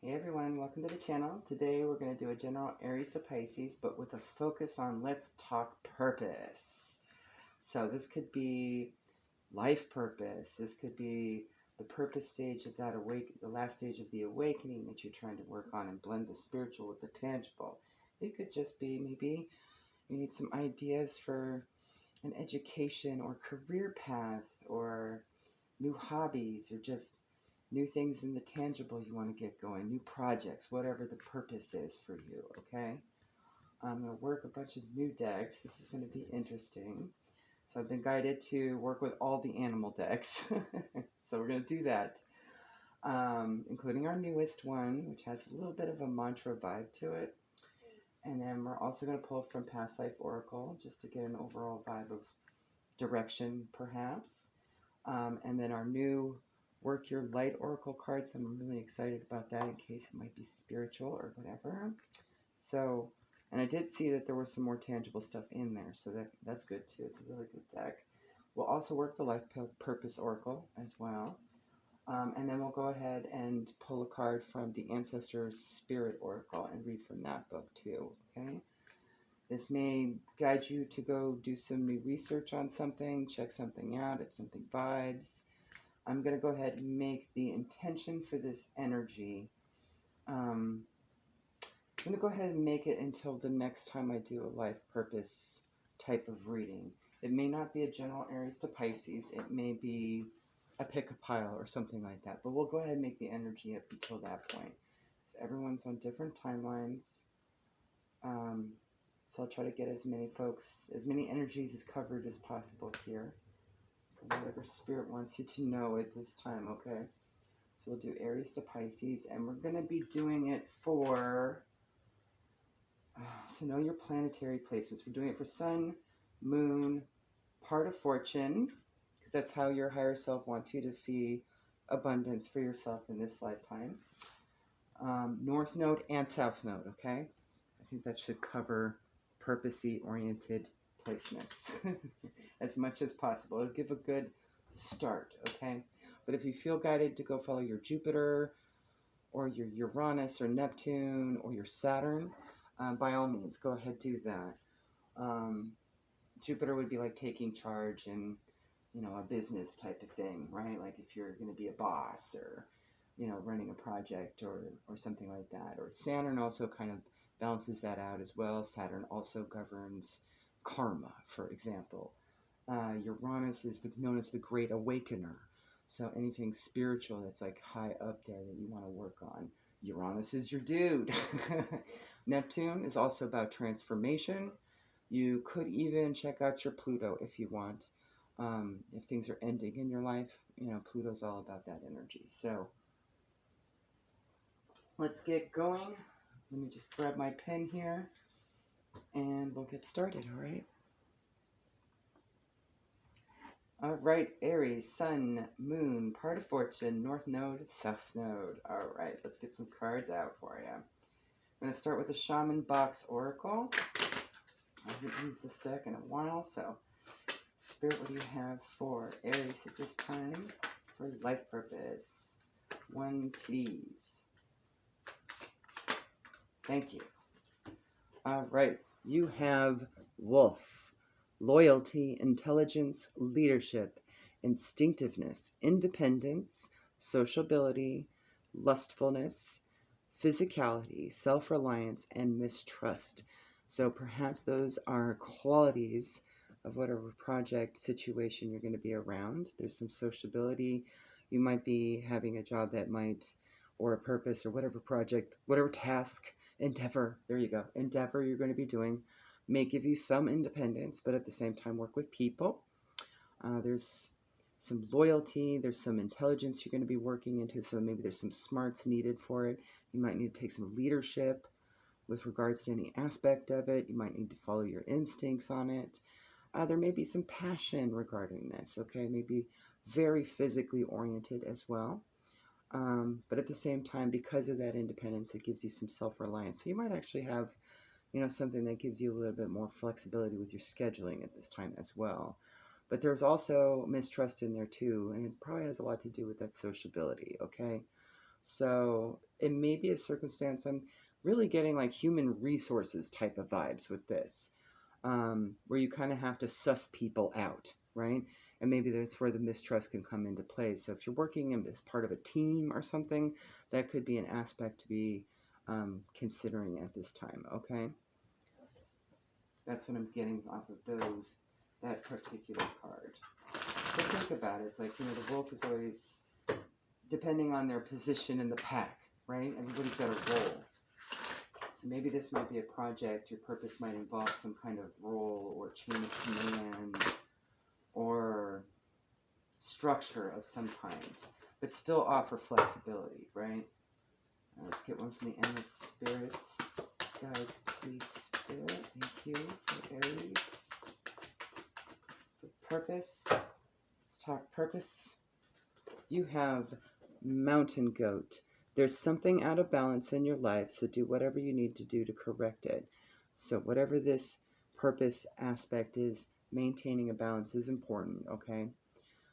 Hey everyone, welcome to the channel. Today we're going to do a general Aries to Pisces, but with a focus on let's talk purpose. So this could be life purpose. This could be the purpose stage of that the last stage of the awakening that you're trying to work on and blend the spiritual with the tangible. It could just be maybe you need some ideas for an education or career path or new hobbies or just new things in the tangible you want to get going, new projects, whatever the purpose is for you, okay? I'm going to work a bunch of new decks. This is going to be interesting. So I've been guided to work with all the animal decks. So we're going to do that, including our newest one, which has a little bit of a mantra vibe to it. And then we're also going to pull from Past Life Oracle just to get an overall vibe of direction, perhaps. And then our new Work Your Light Oracle cards. I'm really excited about that in case it might be spiritual or whatever. So, and I did see that there was some more tangible stuff in there, so that's good too. It's a really good deck. We'll also work the Life Purpose Oracle as well. And then we'll go ahead and pull a card from the Ancestor Spirit Oracle and read from that book too, okay? This may guide you to go do some new research on something, check something out, if something vibes. I'm going to go ahead and make the intention for this energy. I'm going to go ahead and make it until the next time I do a life purpose type of reading. It may not be a general Aries to Pisces. It may be a pick a pile or something like that. But we'll go ahead and make the energy up until that point. So everyone's on different timelines. So I'll try to get as many folks, as many energies as covered as possible here. Whatever Spirit wants you to know at this time, okay? So we'll do Aries to Pisces, and we're going to be doing it for, so know your planetary placements. We're doing it for Sun, Moon, part of Fortune, because that's how your higher self wants you to see abundance for yourself in this lifetime. North Node and South Node, okay? I think that should cover purposely oriented placements as much as possible. It'll give a good start, okay? But if you feel guided to go follow your Jupiter or your Uranus or Neptune or your Saturn, by all means, go ahead, do that. Jupiter would be like taking charge and, you know, a business type of thing, right? Like if you're going to be a boss or, you know, running a project or something like that. Or Saturn also kind of balances that out as well. Saturn also governs karma, for example. Uranus is known as the Great Awakener. So anything spiritual that's like high up there that you want to work on, Uranus is your dude. Neptune is also about transformation. You could even check out your Pluto if you want. If things are ending in your life, you know, Pluto's all about that energy. So let's get going. Let me just grab my pen here and we'll get started, all right? All right, Aries, Sun, Moon, part of Fortune, North Node, South Node. All right, let's get some cards out for you. I'm going to start with the Shaman Box Oracle. I haven't used this deck in a while, so Spirit, what do you have for Aries at this time for life purpose? One, please. Thank you. All right, you have Wolf. Loyalty, intelligence, leadership, instinctiveness, independence, sociability, lustfulness, physicality, self-reliance, and mistrust. So perhaps those are qualities of whatever project situation you're going to be around. There's some sociability. You might be having a job that might, or a purpose, or whatever project, whatever task, endeavor, there you go, endeavor you're going to be doing may give you some independence, but at the same time work with people. There's some loyalty, there's some intelligence you're going to be working into, so maybe there's some smarts needed for it. You might need to take some leadership with regards to any aspect of it. You might need to follow your instincts on it. There may be some passion regarding this, okay? Maybe very physically oriented as well. But at the same time, because of that independence, it gives you some self-reliance. So you might actually have, you know, something that gives you a little bit more flexibility with your scheduling at this time as well. But there's also mistrust in there too, and it probably has a lot to do with that sociability, okay? So it may be a circumstance. I'm really getting like human resources type of vibes with this, where you kind of have to suss people out, right? And maybe that's where the mistrust can come into play. So if you're working as part of a team or something, that could be an aspect to be considering at this time, okay? That's what I'm getting off of that particular card. But think about it. It's like, the wolf is always depending on their position in the pack, right? Everybody's got a role. So maybe this might be a project. Your purpose might involve some kind of role or chain of command or structure of some kind, but still offer flexibility, right? Let's get one from the endless spirit. Guides, please, spirit. Thank you for Aries. For purpose. Let's talk purpose. You have mountain goat. There's something out of balance in your life, so do whatever you need to do to correct it. So whatever this purpose aspect is, maintaining a balance is important, okay?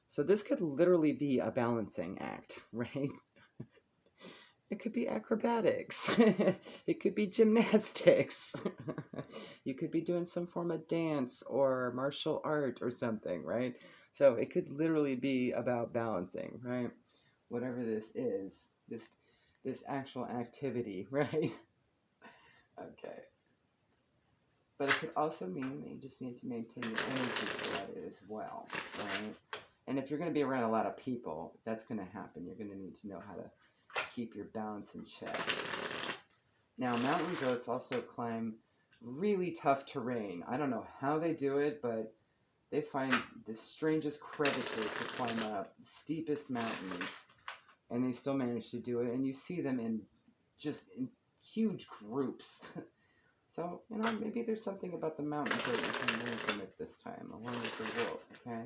So this could literally be a balancing act, right? It could be acrobatics. It could be gymnastics. You could be doing some form of dance or martial art or something, right? So it could literally be about balancing, right? Whatever this is, this actual activity, right? Okay. But it could also mean that you just need to maintain your energy throughout it as well, right? And if you're going to be around a lot of people, that's going to happen. You're going to need to know how to keep your balance in check. Now, mountain goats also climb really tough terrain. I don't know how they do it, but they find the strangest crevices to climb up, the steepest mountains, and they still manage to do it. And you see them in huge groups. So, maybe there's something about the mountain goat you can learn from it this time, along with the wolf, okay?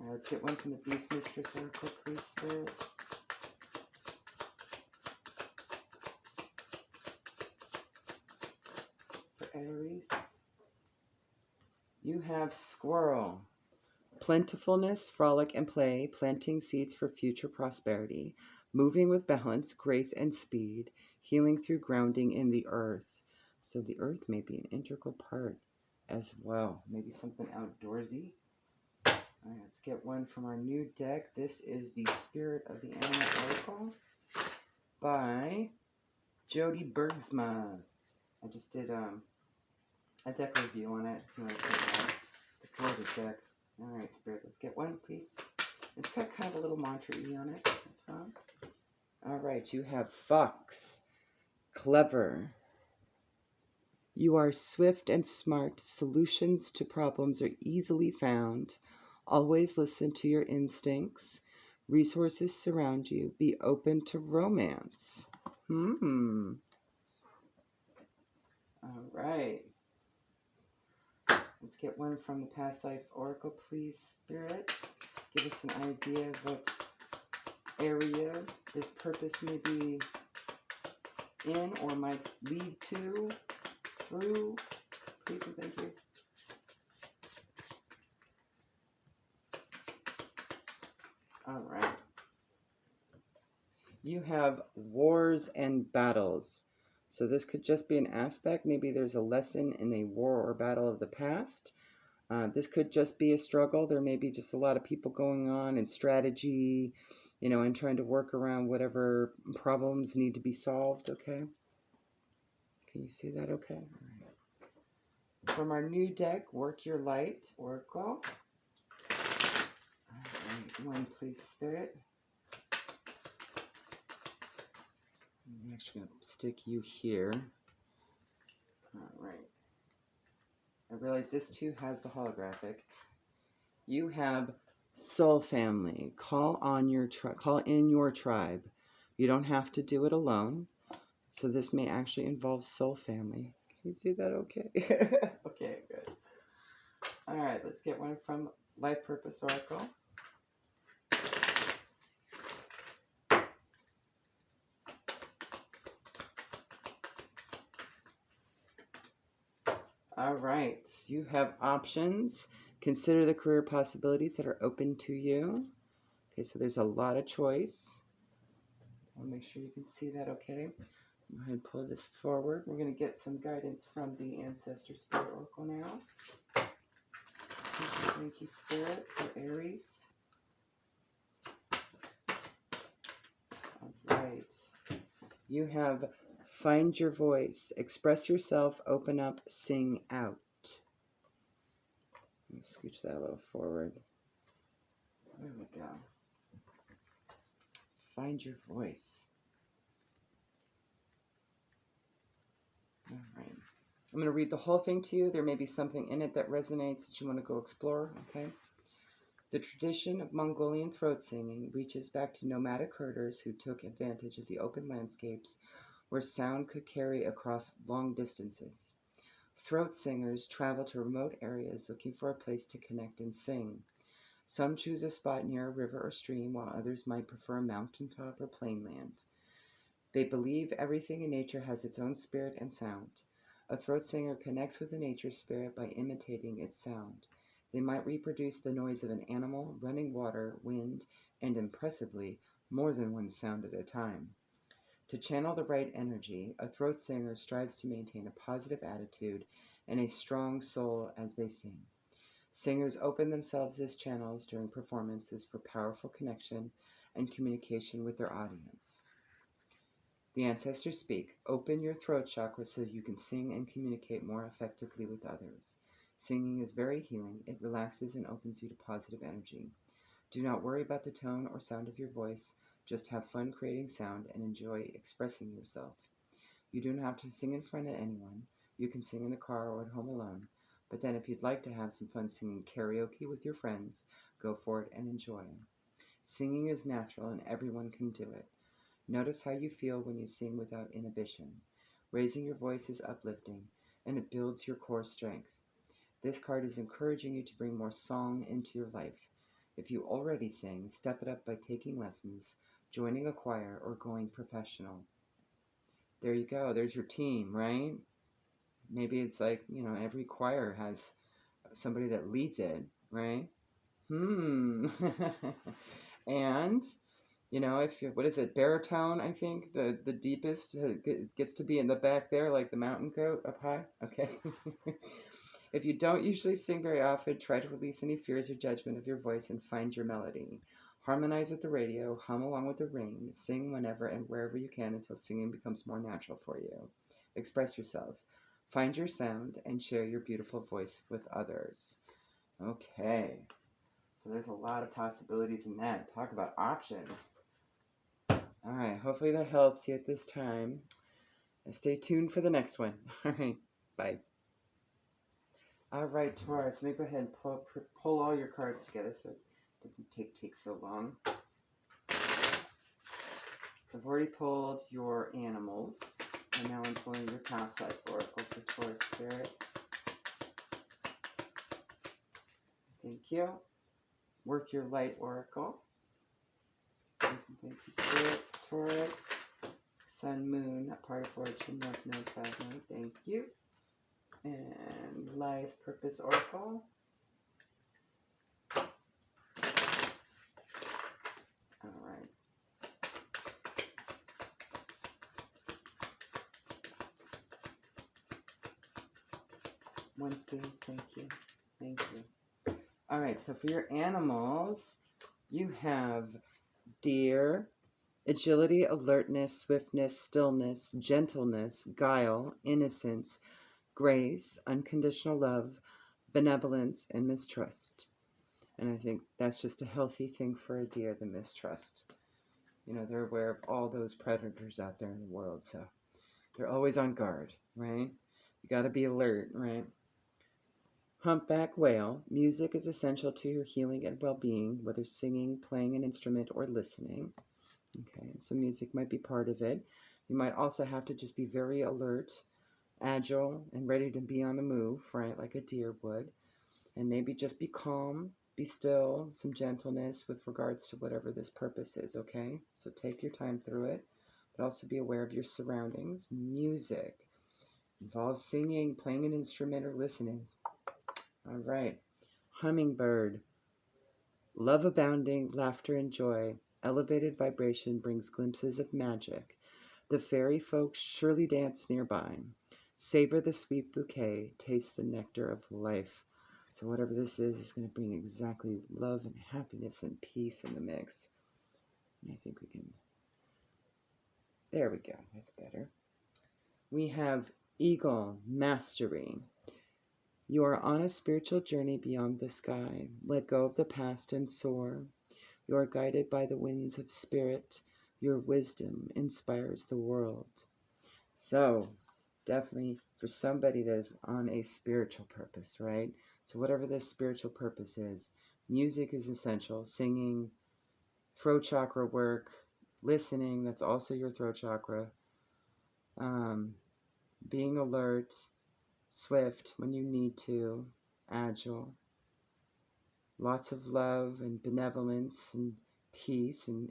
All right, let's get one from the Beast Mistress Oracle, please, Spirit. Aries, you have squirrel. Plentifulness, frolic, and play, planting seeds for future prosperity, moving with balance, grace, and speed, healing through grounding in the earth. So the earth may be an integral part as well. Maybe something outdoorsy. All right, let's get one from our new deck. This is the Spirit of the Animal Oracle by Jody Bergsma. I just did a deck review on it. If you want to check it out. It's a gorgeous deck. All right, Spirit, let's get one, please. It's got kind of a little mantra-y on it as well. All right, you have Fox. Clever. You are swift and smart. Solutions to problems are easily found. Always listen to your instincts. Resources surround you. Be open to romance. All right. Let's get one from the Past Life Oracle, please, Spirit. Give us an idea of what area this purpose may be in or might lead to, through. Please and thank you. All right. You have wars and battles. So this could just be an aspect. Maybe there's a lesson in a war or battle of the past. This could just be a struggle. There may be just a lot of people going on and strategy, and trying to work around whatever problems need to be solved, okay? Can you see that okay? All right. From our new deck, Work Your Light, Oracle. All right, one, please, Spirit. I'm actually going to stick you here. All right. I realize this too has the holographic. You have Soul Family. Call in your tribe. You don't have to do it alone. So this may actually involve Soul Family. Can you see that okay? Okay, good. All right, let's get one from Life Purpose Oracle. All right, you have options. Consider the career possibilities that are open to you. Okay, so there's a lot of choice. I'll make sure you can see that okay. Go ahead and pull this forward. We're going to get some guidance from the Ancestor Spirit Oracle now. Thank you, Spirit, for Aries. All right. You have find your voice, express yourself, open up, sing out. Let me scooch that a little forward. There we go. Find your voice. All right. I'm going to read the whole thing to you. There may be something in it that resonates that you want to go explore, okay? The tradition of Mongolian throat singing reaches back to nomadic herders who took advantage of the open landscapes where sound could carry across long distances. Throat singers travel to remote areas looking for a place to connect and sing. Some choose a spot near a river or stream, while others might prefer a mountaintop or plainland. They believe everything in nature has its own spirit and sound. A throat singer connects with the nature spirit by imitating its sound. They might reproduce the noise of an animal, running water, wind, and impressively, more than one sound at a time. To channel the right energy, a throat singer strives to maintain a positive attitude and a strong soul as they sing. Singers open themselves as channels during performances for powerful connection and communication with their audience. The ancestors speak. Open your throat chakra so you can sing and communicate more effectively with others. Singing is very healing. It relaxes and opens you to positive energy. Do not worry about the tone or sound of your voice. Just have fun creating sound and enjoy expressing yourself. You do not have to sing in front of anyone. You can sing in the car or at home alone. But then if you'd like to have some fun singing karaoke with your friends, go for it and enjoy. Singing is natural and everyone can do it. Notice how you feel when you sing without inhibition. Raising your voice is uplifting, and it builds your core strength. This card is encouraging you to bring more song into your life. If you already sing, step it up by taking lessons, joining a choir, or going professional. There you go. There's your team, right? Maybe it's like, every choir has somebody that leads it, right? And, if you, what is it, baritone, I think, the deepest gets to be in the back there, like the mountain goat up high. Okay. If you don't usually sing very often, try to release any fears or judgment of your voice and find your melody. Harmonize with the radio, hum along with the ring, sing whenever and wherever you can until singing becomes more natural for you. Express yourself. Find your sound and share your beautiful voice with others. Okay. So there's a lot of possibilities in that. Talk about options. All right. Hopefully that helps you at this time. And stay tuned for the next one. All right. Bye. All right, Taurus. Let me go ahead and pull all your cards together so it doesn't take so long. I've already pulled your animals, and now I'm pulling your past life oracle for Taurus Spirit. Thank you. Work your light oracle. Thank you, Spirit, Taurus. Sun, Moon, not part of fortune, North Node, South Node. Thank you. And life purpose oracle. All right. One, please. Thank you. Thank you. All right. So for your animals, you have deer, agility, alertness, swiftness, stillness, gentleness, guile, innocence, grace, unconditional love, benevolence, and mistrust. And I think that's just a healthy thing for a deer, the mistrust. They're aware of all those predators out there in the world, so they're always on guard, right? You got to be alert, right? Humpback whale. Music is essential to your healing and well-being, whether singing, playing an instrument, or listening. Okay, so music might be part of it. You might also have to just be very alert, agile, and ready to be on the move, right, like a deer would. And maybe just be calm, be still, some gentleness with regards to whatever this purpose is, okay? So take your time through it, but also be aware of your surroundings. Music involves singing, playing an instrument, or listening. All right. Hummingbird. Love abounding, laughter and joy. Elevated vibration brings glimpses of magic. The fairy folks surely dance nearby. Savor the sweet bouquet, taste the nectar of life. So whatever this is going to bring exactly love and happiness and peace in the mix. And I think we can, there we go, that's better. We have Eagle Mastery. You are on a spiritual journey beyond the sky. Let go of the past and soar. You are guided by the winds of spirit. Your wisdom inspires the world. So, definitely for somebody that is on a spiritual purpose, right? So, whatever this spiritual purpose is, music is essential. Singing, throat chakra work, listening, that's also your throat chakra. Being alert, swift when you need to, agile. Lots of love and benevolence and peace and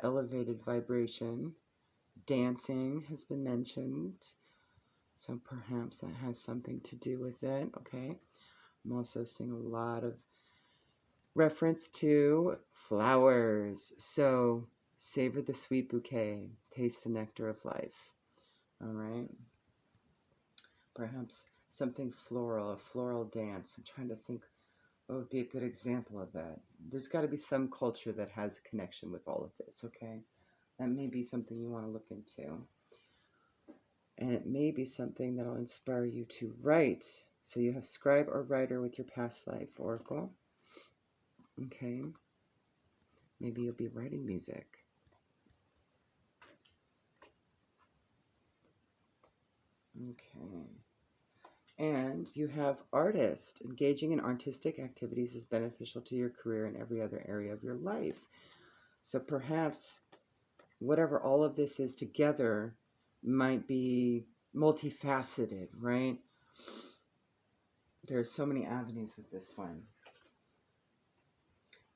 elevated vibration. Dancing has been mentioned, so perhaps that has something to do with it, okay? I'm also seeing a lot of reference to flowers. So savor the sweet bouquet, taste the nectar of life, all right? Perhaps something floral, a floral dance. I'm trying to think what would be a good example of that. There's got to be some culture that has a connection with all of this, okay? That may be something you want to look into. And it may be something that will inspire you to write. So you have scribe or writer with your past life oracle. Okay. Maybe you'll be writing music. Okay. And you have artist. Engaging in artistic activities is beneficial to your career and every other area of your life. So perhaps whatever all of this is together might be multifaceted, right? There are so many avenues with this one.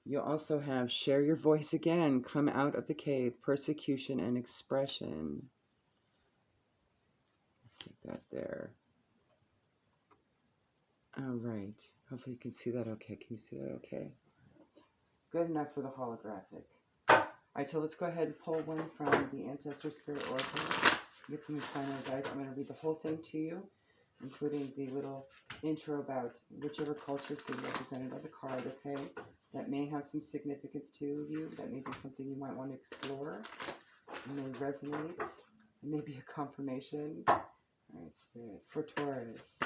You also have share your voice again, come out of the cave, persecution and expression. Let's take that there. All right. Hopefully you can see that okay. Can you see that okay? Good enough for the holographic. All right, so let's go ahead and pull one from the Ancestor Spirit Oracle. Get some final advice. I'm going to read the whole thing to you, including the little intro about whichever culture is being represented by the card, okay? That may have some significance to you. That may be something you might want to explore. It may resonate. It may be a confirmation. All right, Spirit. For Taurus.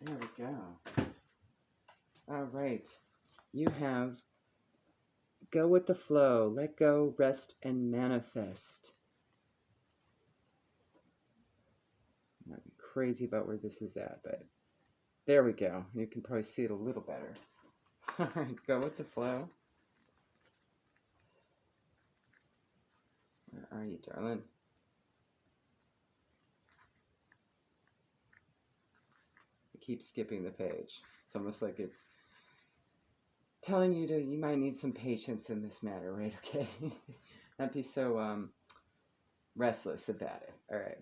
There we go. All right. You have go with the flow. Let go, rest, and manifest. I'm not crazy about where this is at, but there we go. You can probably see it a little better. All right, go with the flow. Where are you, darling? I keep skipping the page. It's almost like it's telling you you might need some patience in this matter, right? Okay. Not be so restless about it. All right.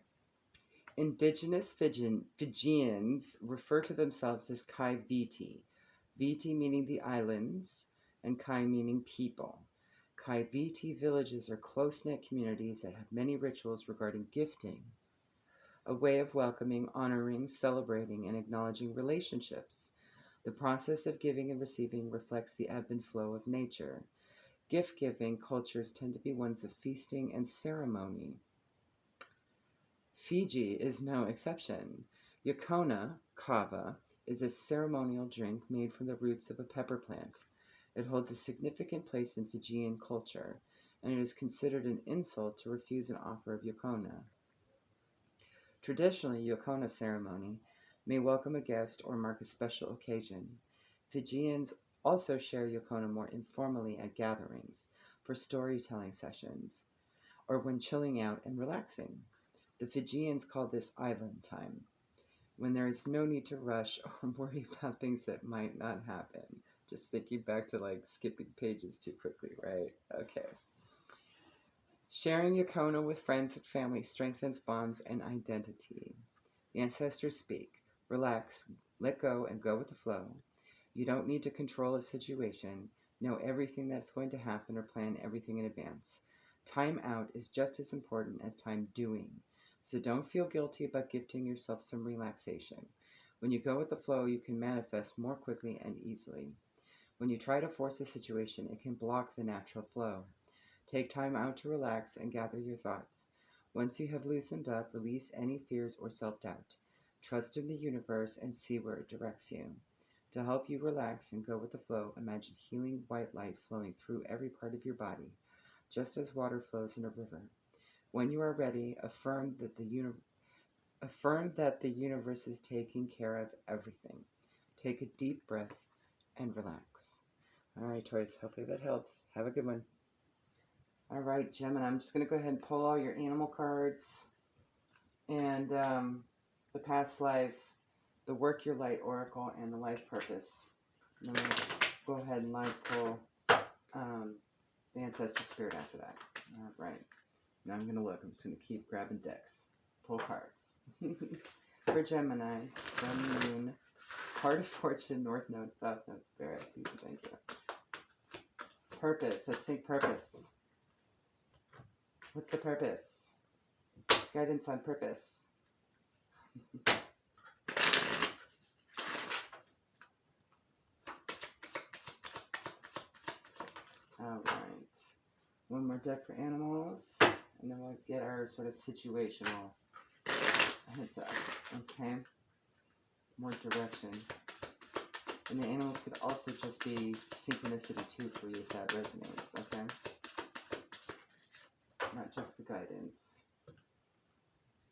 Indigenous Fijians refer to themselves as Kai Viti. Viti meaning the islands, and Kai meaning people. Kai Viti villages are close-knit communities that have many rituals regarding gifting, a way of welcoming, honoring, celebrating, and acknowledging relationships. The process of giving and receiving reflects the ebb and flow of nature. Gift-giving cultures tend to be ones of feasting and ceremony. Fiji is no exception. Yacona kava is a ceremonial drink made from the roots of a pepper plant. It holds a significant place in Fijian culture, and it is considered an insult to refuse an offer of yacona. Traditionally, yacona ceremony may welcome a guest or mark a special occasion. Fijians also share yacona more informally at gatherings, for storytelling sessions, or when chilling out and relaxing. The Fijians call this island time, when there is no need to rush or worry about things that might not happen. Just thinking back to like skipping pages too quickly, right? Okay. Sharing Yacona with friends and family strengthens bonds and identity. The ancestors speak. Relax, let go, and go with the flow. You don't need to control a situation. know everything that's going to happen or plan everything in advance. Time out is just as important as time doing. So don't feel guilty about gifting yourself some relaxation. When you go with the flow, you can manifest more quickly and easily. When you try to force a situation, it can block the natural flow. Take time out to relax and gather your thoughts. Once you have loosened up, release any fears or self-doubt. Trust in the universe and see where it directs you. To help you relax and go with the flow, imagine healing white light flowing through every part of your body, just as water flows in a river. When you are ready, affirm that the universe is taking care of everything. Take a deep breath and relax. All right, Taurus, hopefully that helps. Have a good one. All right, Gemini, I'm just going to go ahead and pull all your animal cards and the past life, the work your light oracle, and the life purpose. And then we'll go ahead and pull the ancestor spirit after that. All right. Now I'm going to look. I'm just going to keep grabbing decks. Pull cards. For Gemini, Sun, Moon, Heart of Fortune, North Node, South Node, Spirit. Please and thank you. Purpose. Let's think purpose. What's the purpose? Guidance on purpose. All right. One more deck for animals, and then we'll get our sort of situational heads up. Okay. More direction. And the animals could also just be synchronicity too for you if that resonates. Okay. Not just the guidance.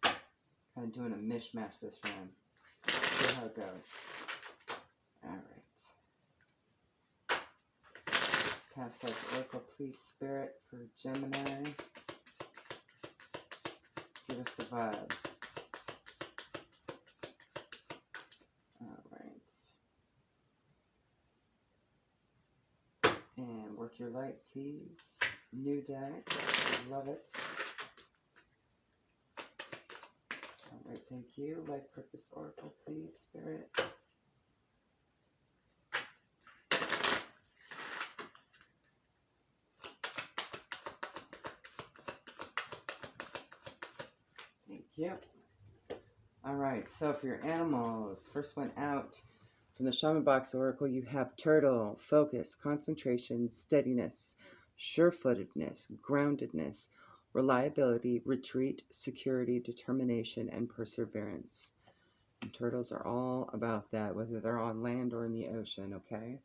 Kind of doing a mishmash this round. See how it goes. Alright. Past life oracle, please, Spirit, for Gemini. Give us the vibe. Alright. And work your light, please. New deck. Love it. Alright, thank you. Life purpose oracle, please, Spirit. Thank you. Alright, so for your animals, first one out from the Shaman Box Oracle, you have turtle, focus, concentration, steadiness, sure-footedness, groundedness, reliability, retreat, security, determination, and perseverance. And turtles are all about that, whether they're on land or in the ocean, okay?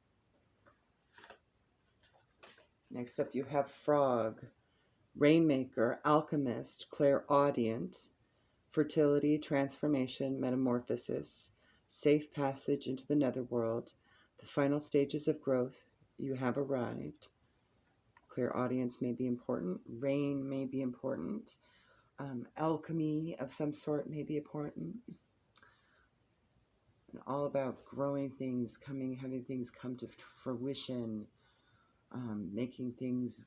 Next up, you have frog, rainmaker, alchemist, clairaudient, fertility, transformation, metamorphosis, safe passage into the netherworld, the final stages of growth. You have arrived. Clairaudience may be important. Rain may be important. Alchemy of some sort may be important. And all about growing things, having things come to fruition, making things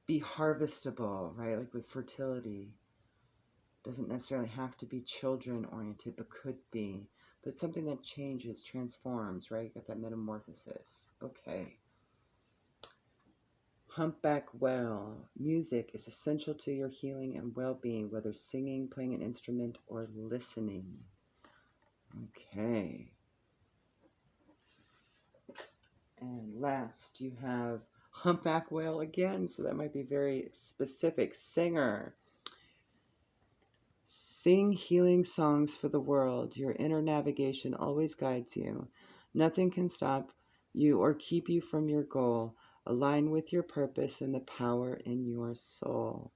be harvestable, right? Like with fertility. Doesn't necessarily have to be children oriented, but could be. But it's something that changes, transforms, right? You got that metamorphosis. Okay. Humpback whale. Music is essential to your healing and well-being, whether singing, playing an instrument, or listening. Okay. And last, you have humpback whale again, so that might be very specific. Singer. Sing healing songs for the world. Your inner navigation always guides you. Nothing can stop you or keep you from your goal. Align with your purpose and the power in your soul.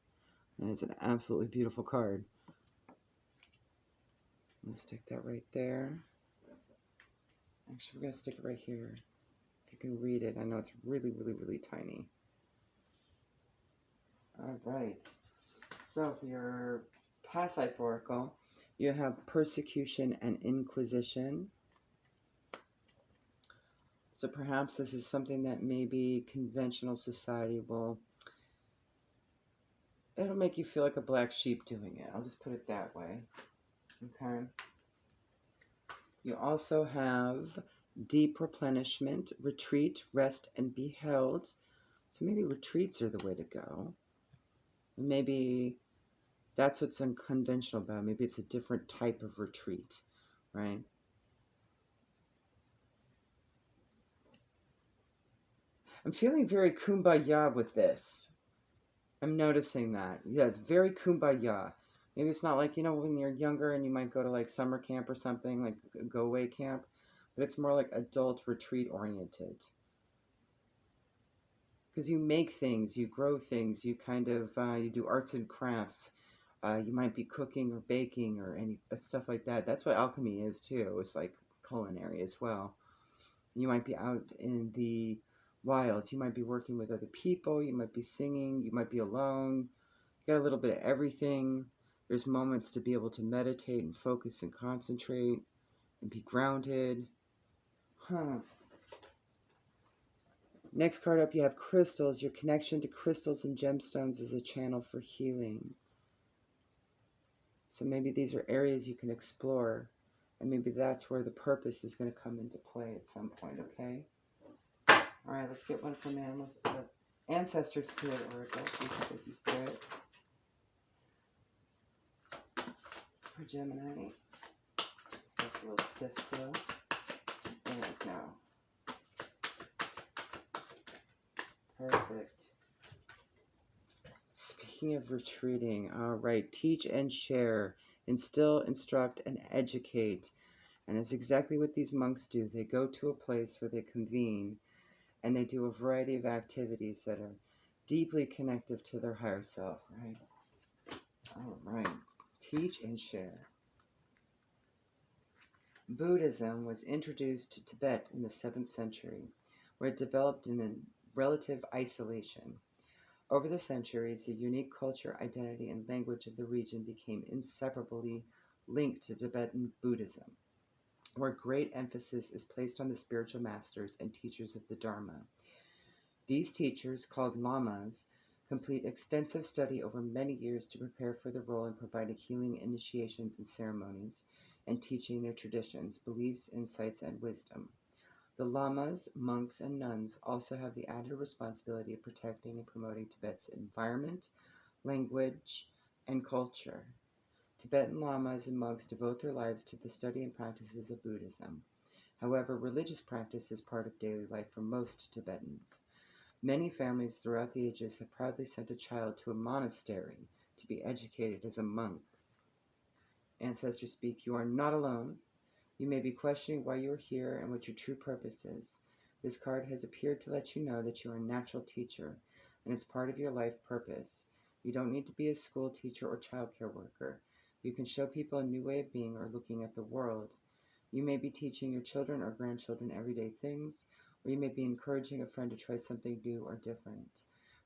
And it's an absolutely beautiful card. Let's stick that right there. Actually, we're going to stick it right here. If you can read it. I know it's really, really, really tiny. All right. So for your past life oracle, you have persecution and inquisition. So perhaps this is something that maybe conventional society it'll make you feel like a black sheep doing it. I'll just put it that way. Okay. You also have deep replenishment, retreat, rest, and be held. So maybe retreats are the way to go. Maybe that's what's unconventional about it. Maybe it's a different type of retreat, right? I'm feeling very kumbaya with this. I'm noticing that. Yes, very kumbaya. Maybe it's not like, when you're younger and you might go to like summer camp or something, like a go away camp, but it's more like adult retreat oriented. Because you make things, you grow things, you kind of, you do arts and crafts. You might be cooking or baking or any stuff like that. That's what alchemy is too. It's like culinary as well. You might be out in the wilds. You might be working with other people. You might be singing. You might be alone. You got a little bit of everything. There's moments to be able to meditate and focus and concentrate and be grounded. Next card up, you have crystals. Your connection to crystals and gemstones is a channel for healing. So maybe these are areas you can explore, and maybe that's where the purpose is going to come into play at some point, okay? All right, let's get one from Ancestor Spirit Oracle. Spooky Spirit. For Gemini. It's a little stiff still. There we go. Perfect. Speaking of retreating, all right, teach and share, instill, instruct, and educate. And it's exactly what these monks do. They go to a place where they convene and they do a variety of activities that are deeply connective to their higher self, right? All right, teach and share. Buddhism was introduced to Tibet in the 7th century, where it developed in relative isolation. Over the centuries, the unique culture, identity, and language of the region became inseparably linked to Tibetan Buddhism, where great emphasis is placed on the spiritual masters and teachers of the Dharma. These teachers, called lamas, complete extensive study over many years to prepare for the role in providing healing initiations and ceremonies, and teaching their traditions, beliefs, insights, and wisdom. The lamas, monks, and nuns also have the added responsibility of protecting and promoting Tibet's environment, language, and culture. Tibetan lamas and monks devote their lives to the study and practices of Buddhism. However, religious practice is part of daily life for most Tibetans. Many families throughout the ages have proudly sent a child to a monastery to be educated as a monk. Ancestors speak, you are not alone. You may be questioning why you are here and what your true purpose is. This card has appeared to let you know that you are a natural teacher, and it's part of your life purpose. You don't need to be a school teacher or childcare worker. You can show people a new way of being or looking at the world. You may be teaching your children or grandchildren everyday things, or you may be encouraging a friend to try something new or different.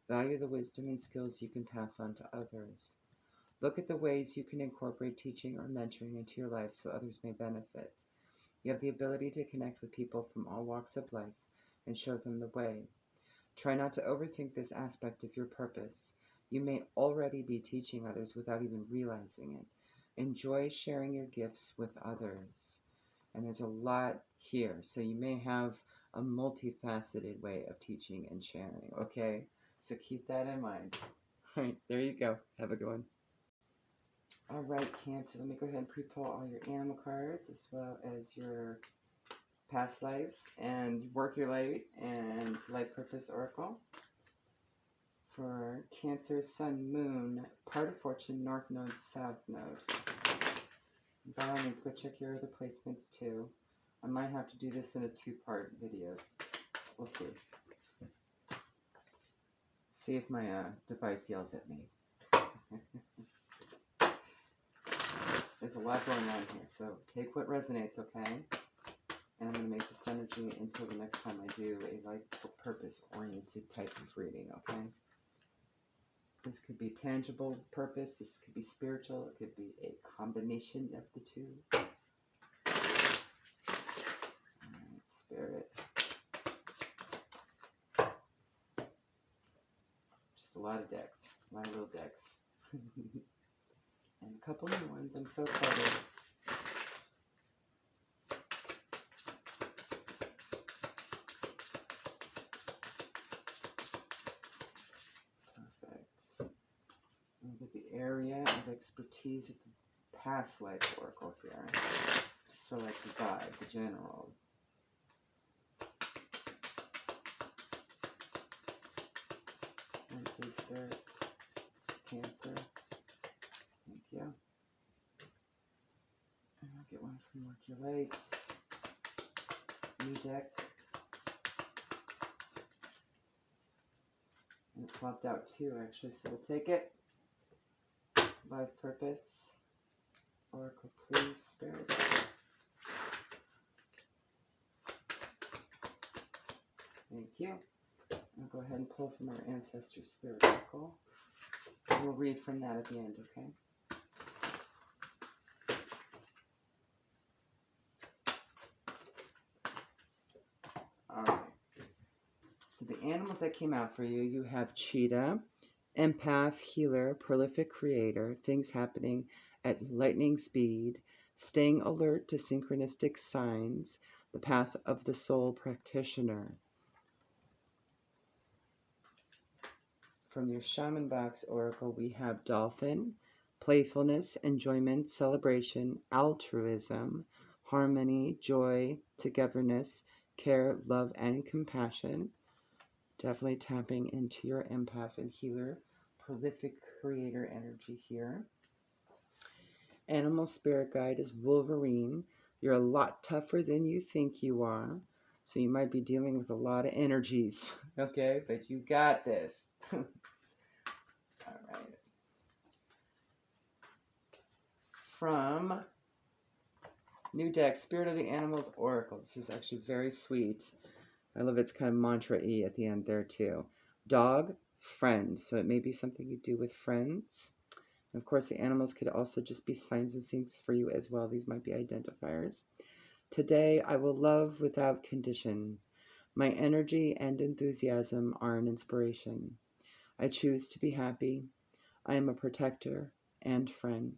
Value the wisdom and skills you can pass on to others. Look at the ways you can incorporate teaching or mentoring into your life so others may benefit. You have the ability to connect with people from all walks of life and show them the way. Try not to overthink this aspect of your purpose. You may already be teaching others without even realizing it. Enjoy sharing your gifts with others. And there's a lot here, so you may have a multifaceted way of teaching and sharing, okay? So keep that in mind. All right, there you go. Have a good one. All right, Cancer, let me go ahead and pre-pull all your animal cards as well as your past life and work your light and life purpose oracle. For Cancer, Sun, Moon, part of fortune, North Node, South Node. By all means, go check your other placements too. I might have to do this in a 2-part videos. We'll see. See if my device yells at me. There's a lot going on here, so take what resonates, okay? And I'm going to make this energy until the next time I do a life purpose-oriented type of reading, okay? This could be tangible purpose, this could be spiritual, it could be a combination of the two. Alright, Spirit. Just a lot of decks, a lot of little decks. And a couple new ones, I'm so excited. area of expertise with the past life oracle here. Just for like the guide, the general. And please Spirit, Cancer. Thank you. And I'll get one from Work Your Light. New deck. And it popped out too, actually, so we'll take it. Life Purpose. Oracle, please, Spirit. Thank you. I'll go ahead and pull from our Ancestor Spirit Oracle. We'll read from that at the end, okay? Alright. So the animals that came out for you, you have Cheetah, Empath, Healer, Prolific Creator, things happening at lightning speed, staying alert to synchronistic signs, the Path of the Soul Practitioner. From your Shaman Box Oracle, we have Dolphin, Playfulness, Enjoyment, Celebration, Altruism, Harmony, Joy, Togetherness, Care, Love, and Compassion. Definitely tapping into your Empath and Healer, Prolific Creator energy here. Animal Spirit Guide is Wolverine. You're a lot tougher than you think you are, so you might be dealing with a lot of energies, okay? But you got this. All right. From new deck, Spirit of the Animals Oracle. This is actually very sweet. I love it's kind of mantra-y at the end there too. Dog, friend. So it may be something you do with friends. And of course, the animals could also just be signs and things for you as well. These might be identifiers. Today, I will love without condition. My energy and enthusiasm are an inspiration. I choose to be happy. I am a protector and friend.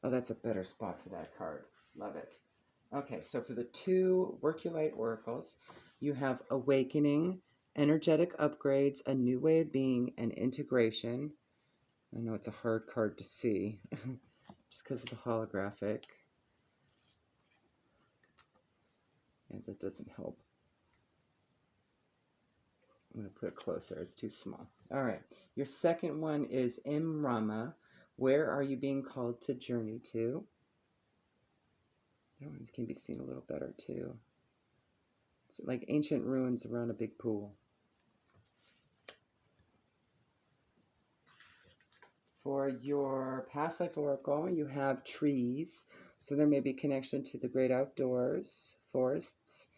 Oh, that's a better spot for that card. Love it. Okay, so for the two Work Your Light oracles, you have Awakening, Energetic Upgrades, A New Way of Being, and Integration. I know it's a hard card to see, just because of the holographic. And that doesn't help. I'm going to put it closer. It's too small. All right. Your second one is Imrama. Where are you being called to journey to? That one can be seen a little better too. It's like ancient ruins around a big pool. For your past life oracle, you have trees. So there may be connection to the great outdoors, forests.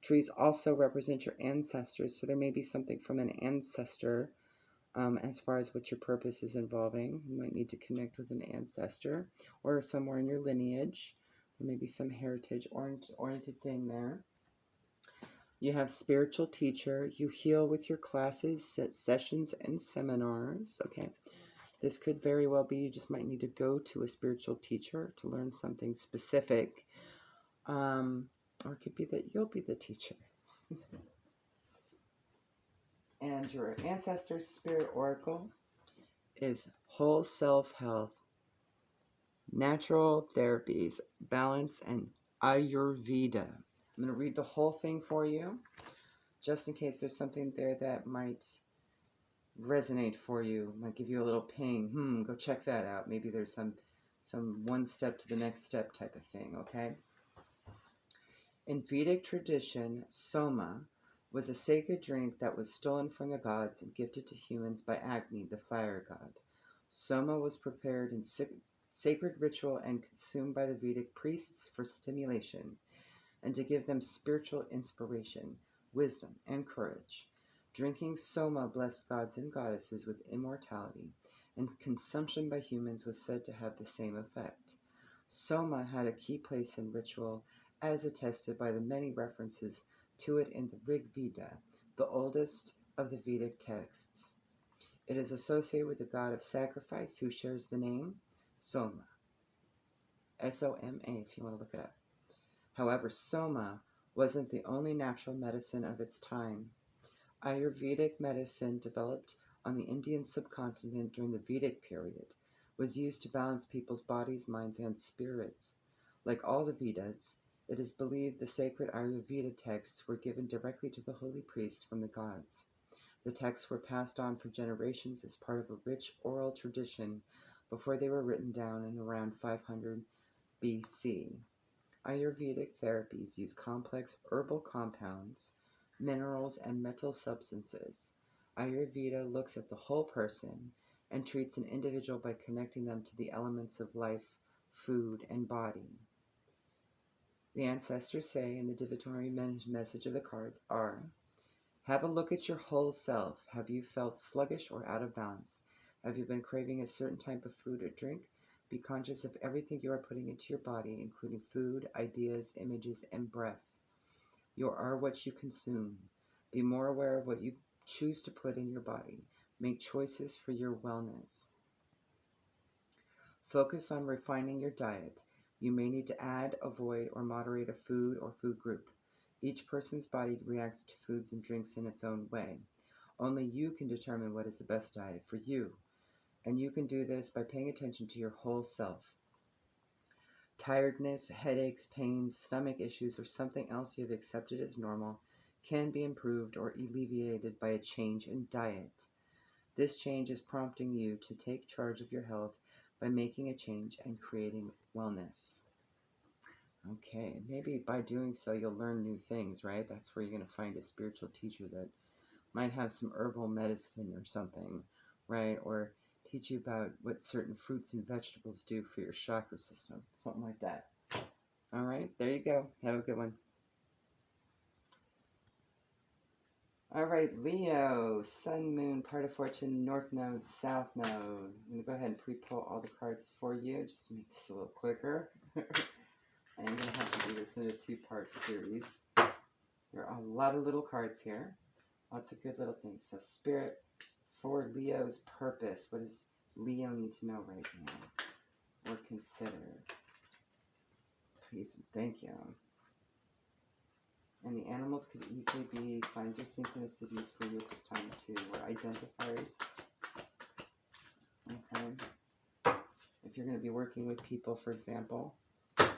Trees also represent your ancestors. So there may be something from an ancestor as far as what your purpose is involving. You might need to connect with an ancestor or somewhere in your lineage. There may be some heritage-oriented thing there. You have spiritual teacher. You heal with your classes, sessions, and seminars. Okay. This could very well be you just might need to go to a spiritual teacher to learn something specific. Or it could be that you'll be the teacher. And your ancestor spirit oracle is whole self-health, natural therapies, balance, and Ayurveda. I'm going to read the whole thing for you, just in case there's something there that might resonate for you, might give you a little ping. Go check that out. Maybe there's some one step to the next step type of thing, okay? In Vedic tradition, Soma was a sacred drink that was stolen from the gods and gifted to humans by Agni, the fire god. Soma was prepared in sacred ritual and consumed by the Vedic priests for stimulation and to give them spiritual inspiration, wisdom, and courage. Drinking Soma blessed gods and goddesses with immortality, and consumption by humans was said to have the same effect. Soma had a key place in ritual, as attested by the many references to it in the Rig Veda, the oldest of the Vedic texts. It is associated with the god of sacrifice who shares the name Soma. S-O-M-A if you want to look it up. However, Soma wasn't the only natural medicine of its time. Ayurvedic medicine developed on the Indian subcontinent during the Vedic period was used to balance people's bodies, minds, and spirits. Like all the Vedas, it is believed the sacred Ayurveda texts were given directly to the holy priests from the gods. The texts were passed on for generations as part of a rich oral tradition before they were written down in around 500 BC. Ayurvedic therapies use complex herbal compounds, minerals, and metal substances. Ayurveda looks at the whole person and treats an individual by connecting them to the elements of life, food, and body. The ancestors say in the divinatory message of the cards are: have a look at your whole self. Have you felt sluggish or out of balance? Have you been craving a certain type of food or drink? Be conscious of everything you are putting into your body, including food, ideas, images, and breath. You are what you consume. Be more aware of what you choose to put in your body. Make choices for your wellness. Focus on refining your diet. You may need to add, avoid, or moderate a food or food group. Each person's body reacts to foods and drinks in its own way. Only you can determine what is the best diet for you, and you can do this by paying attention to your whole self. Tiredness, headaches, pains, stomach issues, or something else you have accepted as normal can be improved or alleviated by a change in diet. This change is prompting you to take charge of your health by making a change and creating wellness. Okay, maybe by doing so you'll learn new things, right? That's where you're going to find a spiritual teacher that might have some herbal medicine or something, right? Or teach you about what certain fruits and vegetables do for your chakra system, something like that. All right, there you go. Have a good one. All right, Leo, Sun, Moon, part of fortune, North Node, South Node. I'm going to go ahead and pre-pull all the cards for you just to make this a little quicker. I'm going to have to do this in a two-part series. There are a lot of little cards here. Lots of good little things. So Spirit, for Leo's purpose. What does Leo need to know right now? Or consider? Please and thank you. And the animals could easily be signs or synchronicities for you at this time too, or identifiers. Okay. If you're going to be working with people, for example,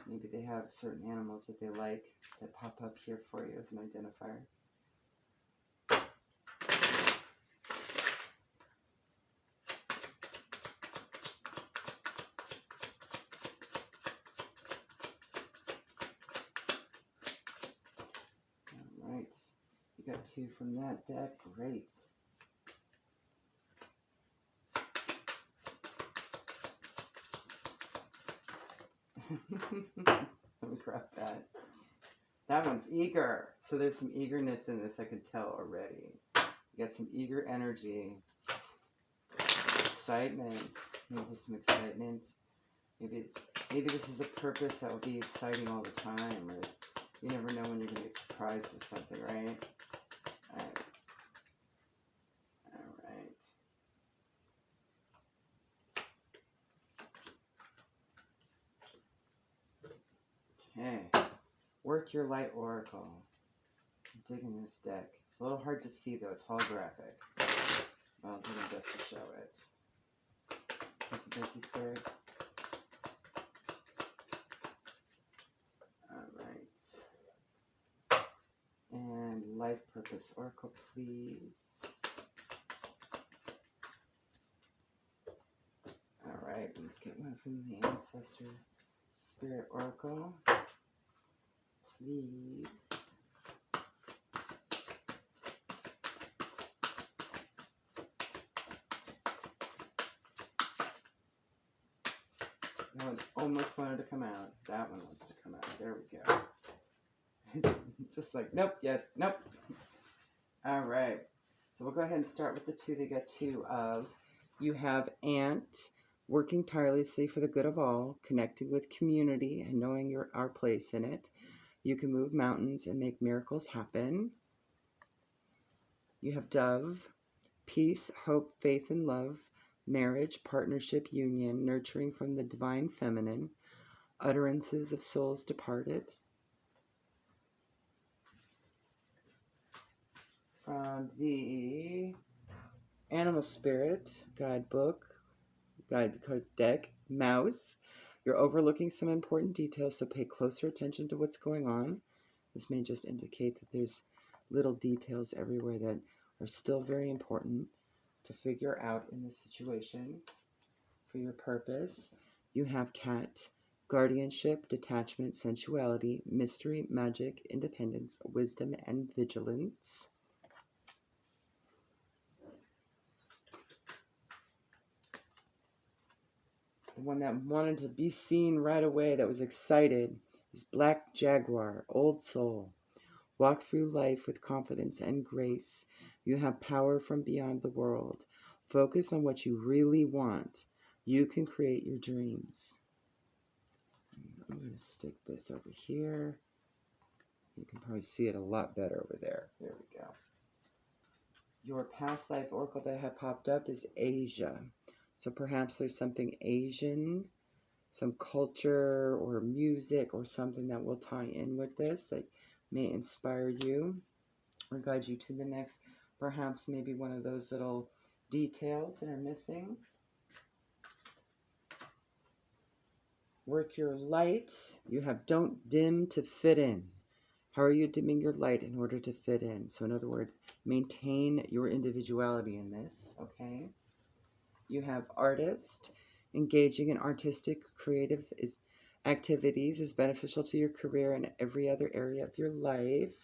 maybe they have certain animals that they like that pop up here for you as an identifier. Alright, you got two from that deck. Great. Let me grab that. That one's eager. So there's some eagerness in this, I can tell already. You got some eager energy. Excitement. Maybe there's some excitement. Maybe this is a purpose that will be exciting all the time. Or you never know when you're going to get surprised with something, right? Alright. Okay. Work your light oracle. I'm digging this deck. It's a little hard to see though, it's holographic. I'll do my best to show it. Thank you, Spirit. Alright. And life purpose oracle, please. Alright, let's get one from the ancestor spirit oracle. Please. That one almost wanted to come out. That one wants to come out. There we go. Just like, nope, yes, nope. All right. So we'll go ahead and start with the two. They got two of. You have Ant, working tirelessly for the good of all, connecting with community and knowing our place in it. You can move mountains and make miracles happen. You have Dove, peace, hope, faith, and love. Marriage, partnership, union, nurturing from the divine feminine, utterances of souls departed. From the Animal spirit, guidebook, guide code deck, mouse. You're overlooking some important details, so pay closer attention to what's going on. This may just indicate that there's little details everywhere that are still very important to figure out in this situation for your purpose. You have cat, guardianship, detachment, sensuality, mystery, magic, independence, wisdom, and vigilance. The one that wanted to be seen right away, that was excited, is Black Jaguar, old soul. Walk through life with confidence and grace. You have power from beyond the world. Focus on what you really want. You can create your dreams. I'm going to stick this over here. You can probably see it a lot better over there. There we go. Your past life oracle that had popped up is Asia. So perhaps there's something Asian, some culture or music or something that will tie in with this that may inspire you or guide you to the next, perhaps maybe one of those little details that are missing. Work your light. You have don't dim to fit in. How are you dimming your light in order to fit in? So in other words, maintain your individuality in this, okay? You have artist. Engaging in artistic, creative activities is beneficial to your career and every other area of your life.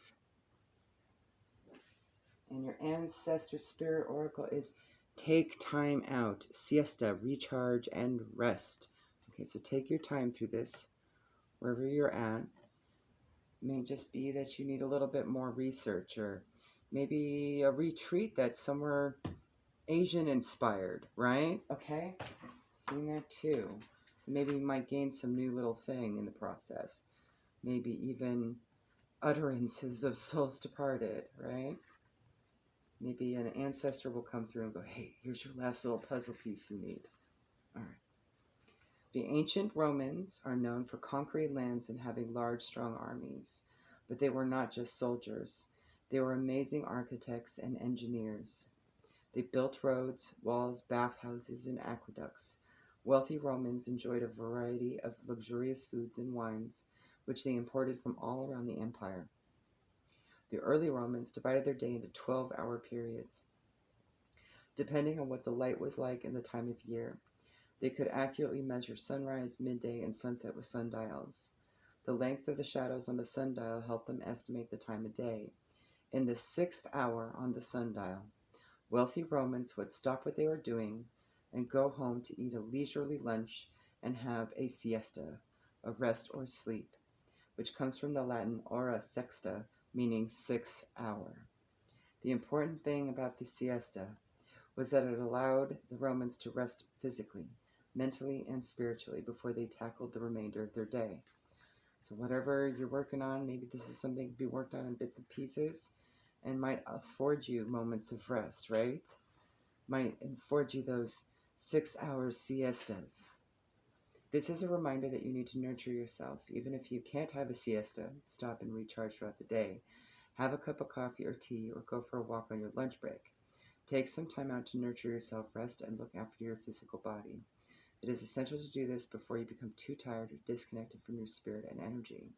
And your ancestor spirit oracle is take time out, siesta, recharge, and rest. Okay, so take your time through this, wherever you're at. It may just be that you need a little bit more research, or maybe a retreat that's somewhere Asian inspired, right? Okay, seen that too. Maybe you might gain some new little thing in the process. Maybe even utterances of souls departed, right? Maybe an ancestor will come through and go, hey, here's your last little puzzle piece you need. All right. The ancient Romans are known for conquering lands and having large, strong armies. But they were not just soldiers. They were amazing architects and engineers. They built roads, walls, bathhouses, and aqueducts. Wealthy Romans enjoyed a variety of luxurious foods and wines, which they imported from all around the empire. The early Romans divided their day into 12-hour periods, depending on what the light was like and the time of year. They could accurately measure sunrise, midday, and sunset with sundials. The length of the shadows on the sundial helped them estimate the time of day. In the 6th hour on the sundial, wealthy Romans would stop what they were doing and go home to eat a leisurely lunch and have a siesta, a rest or sleep, which comes from the Latin hora sexta, meaning 6th hour. The important thing about the siesta was that it allowed the Romans to rest physically, mentally, and spiritually before they tackled the remainder of their day. So whatever you're working on, maybe this is something to be worked on in bits and pieces and might afford you moments of rest, right? Might afford you those 6-hour siestas. This is a reminder that you need to nurture yourself. Even if you can't have a siesta, stop and recharge throughout the day. Have a cup of coffee or tea, or go for a walk on your lunch break. Take some time out to nurture yourself, rest, and look after your physical body. It is essential to do this before you become too tired or disconnected from your spirit and energy.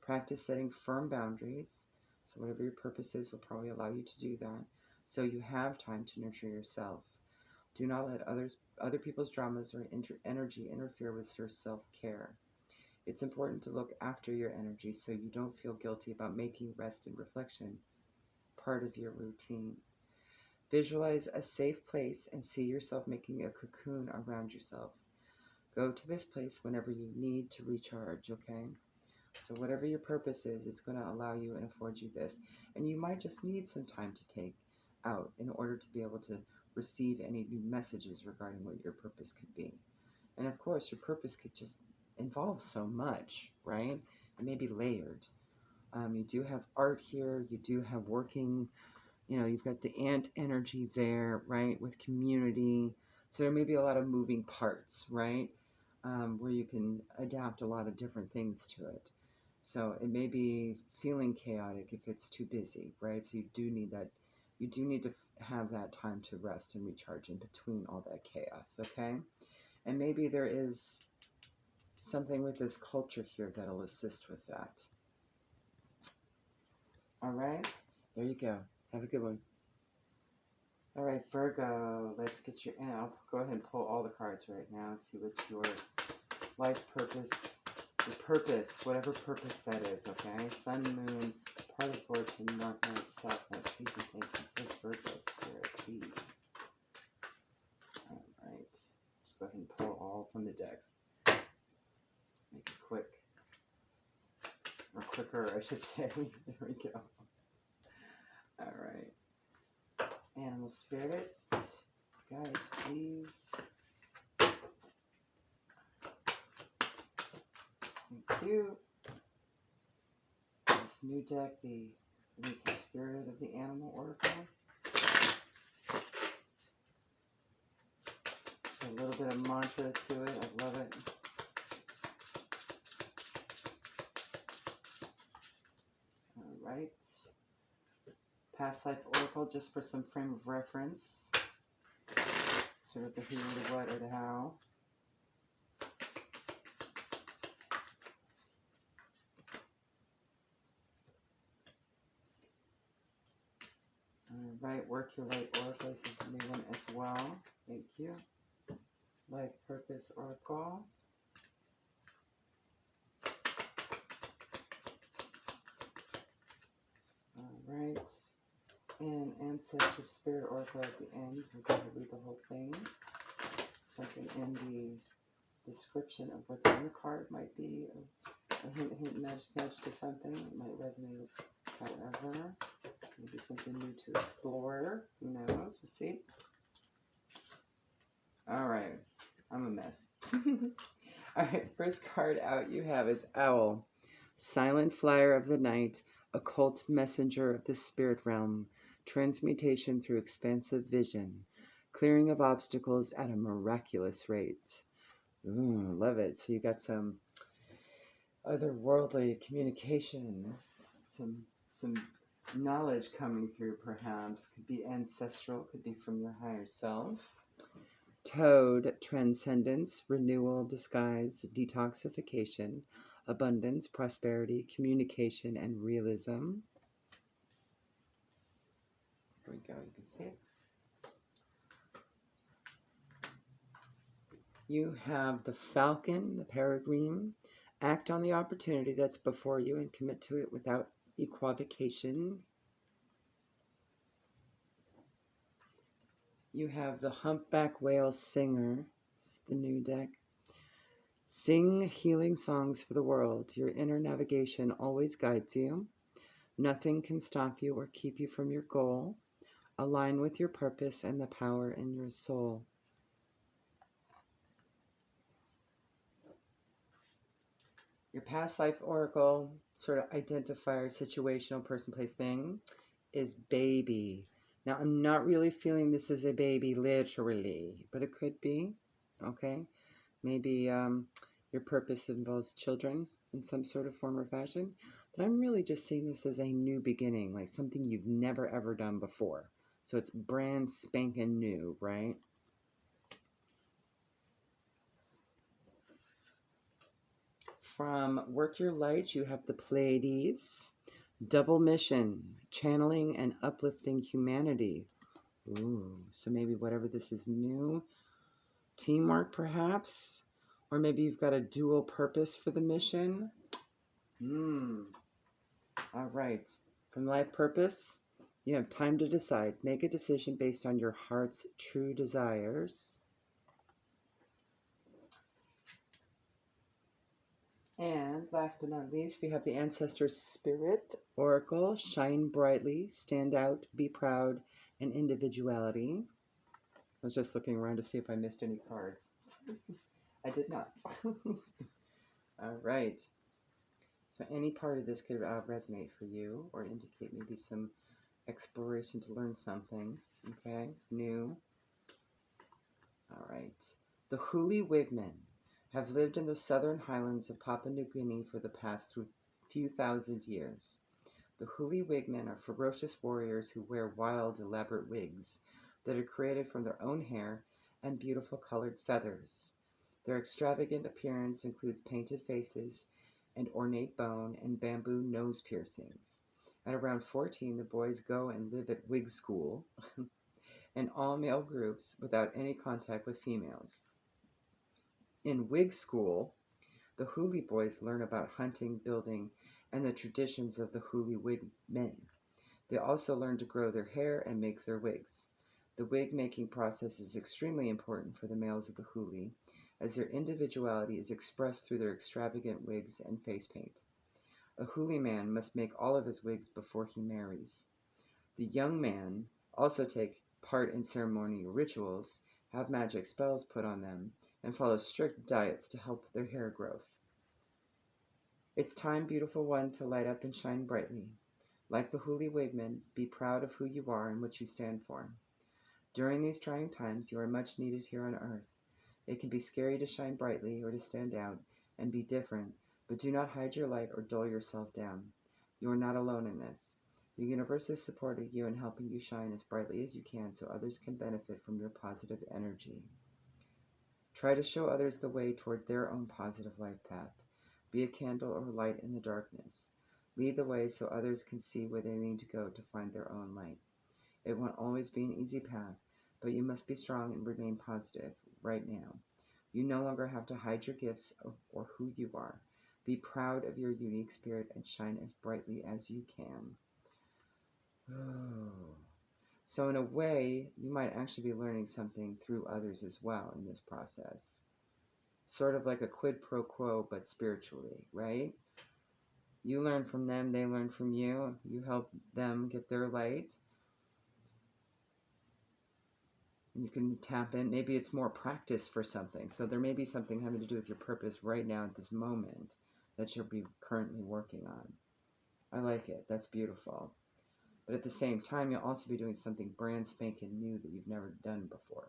Practice setting firm boundaries. So whatever your purpose is will probably allow you to do that, so you have time to nurture yourself. Do not let other people's dramas or energy interfere with your self-care. It's important to look after your energy so you don't feel guilty about making rest and reflection part of your routine. Visualize a safe place and see yourself making a cocoon around yourself. Go to this place whenever you need to recharge, okay? So whatever your purpose is, it's going to allow you and afford you this. And you might just need some time to take out in order to be able to receive any new messages regarding what your purpose could be. And of course, your purpose could just involve so much, right? It may be layered. You do have art here. You do have working, you've got the ant energy there, right? With community. So there may be a lot of moving parts, right? Where you can adapt a lot of different things to it. So it may be feeling chaotic if it's too busy, right? So you do need that. You do need to have that time to rest and recharge in between all that chaos, okay? And maybe there is something with this culture here that'll assist with that. All right, there you go. Have a good one. All right, Virgo, let's get you in. I'll go ahead and pull all the cards right now and see what your life purpose, your purpose, whatever purpose that is, okay? Sun, moon, part of fortune, north, north, south, north, please and thank you for Virgo spirit, please. All right, just go ahead and pull all from the decks. Make it quick, or quicker, I should say. There we go. All right. Animal spirit, guys, please. Thank you. This new deck, it is the spirit of the animal oracle. A little bit of mantra to it. I love it. All right. Past life oracle, just for some frame of reference. Sort of the who, the what, or the how. All right, work your light oracle. This is a new one as well. Thank you. Life purpose oracle. All right. And ancestor spirit oracle at the end. We're going to read the whole thing. Something in the description of what's on the card might be a hint, hint, nudge, nudge to something. It might resonate however. Maybe something new to explore. Who knows? We'll see. All right. I'm a mess. All right. First card out you have is Owl. Silent flyer of the night. Occult messenger of the spirit realm. Transmutation through expansive vision. Clearing of obstacles at a miraculous rate. Ooh, love it. So you got some otherworldly communication, some knowledge coming through perhaps. Could be ancestral, could be from your higher self. Toad, transcendence, renewal, disguise, detoxification, abundance, prosperity, communication, and realism. Here we go, you can see it. You have the falcon, the peregrine. Act on the opportunity that's before you and commit to it without equivocation. You have the humpback whale singer. It's the new deck. Sing healing songs for the world. Your inner navigation always guides you. Nothing can stop you or keep you from your goal. Align with your purpose and the power in your soul. Your past life oracle, sort of identifier, situational, person, place, thing, is baby. Now, I'm not really feeling this is a baby literally, but it could be, okay? Maybe your purpose involves children in some sort of form or fashion, but I'm really just seeing this as a new beginning, like something you've never ever done before. So it's brand spanking new, right? From Work Your Light, you have the Pleiades. Double mission, channeling and uplifting humanity. Ooh, so maybe whatever this is new, teamwork perhaps, or maybe you've got a dual purpose for the mission. All right. From life purpose, you have time to decide. Make a decision based on your heart's true desires. And last but not least, we have the Ancestor Spirit Oracle. Shine brightly, stand out, be proud, and individuality. I was just looking around to see if I missed any cards. I did not. All right. So any part of this could resonate for you or indicate maybe some exploration to learn something, okay, new. All right. The Huli Wigmen have lived in the southern highlands of Papua New Guinea for the past few thousand years. The Huli wigmen are ferocious warriors who wear wild, elaborate wigs that are created from their own hair and beautiful colored feathers. Their extravagant appearance includes painted faces and ornate bone and bamboo nose piercings. At around 14, the boys go and live at wig school in all male groups without any contact with females. In wig school, the Huli boys learn about hunting, building, and the traditions of the Huli wig men. They also learn to grow their hair and make their wigs. The wig making process is extremely important for the males of the Huli, as their individuality is expressed through their extravagant wigs and face paint. A Huli man must make all of his wigs before he marries. The young man also take part in ceremonial rituals, have magic spells put on them, and follow strict diets to help their hair growth. It's time, beautiful one, to light up and shine brightly. Like the Huli wigmen, be proud of who you are and what you stand for. During these trying times, you are much needed here on Earth. It can be scary to shine brightly or to stand out and be different, but do not hide your light or dull yourself down. You are not alone in this. The universe is supporting you and helping you shine as brightly as you can so others can benefit from your positive energy. Try to show others the way toward their own positive life path. Be a candle or light in the darkness. Lead the way so others can see where they need to go to find their own light. It won't always be an easy path, but you must be strong and remain positive right now. You no longer have to hide your gifts or who you are. Be proud of your unique spirit and shine as brightly as you can. Oh. So in a way, you might actually be learning something through others as well in this process. Sort of like a quid pro quo, but spiritually, right? You learn from them, they learn from you. You help them get their light. You can tap in. Maybe it's more practice for something. So there may be something having to do with your purpose right now at this moment that you'll be currently working on. I like it. That's beautiful. But at the same time, you'll also be doing something brand spanking new that you've never done before.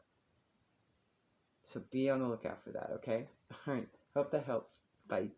So be on the lookout for that, okay? All right. Hope that helps. Bye.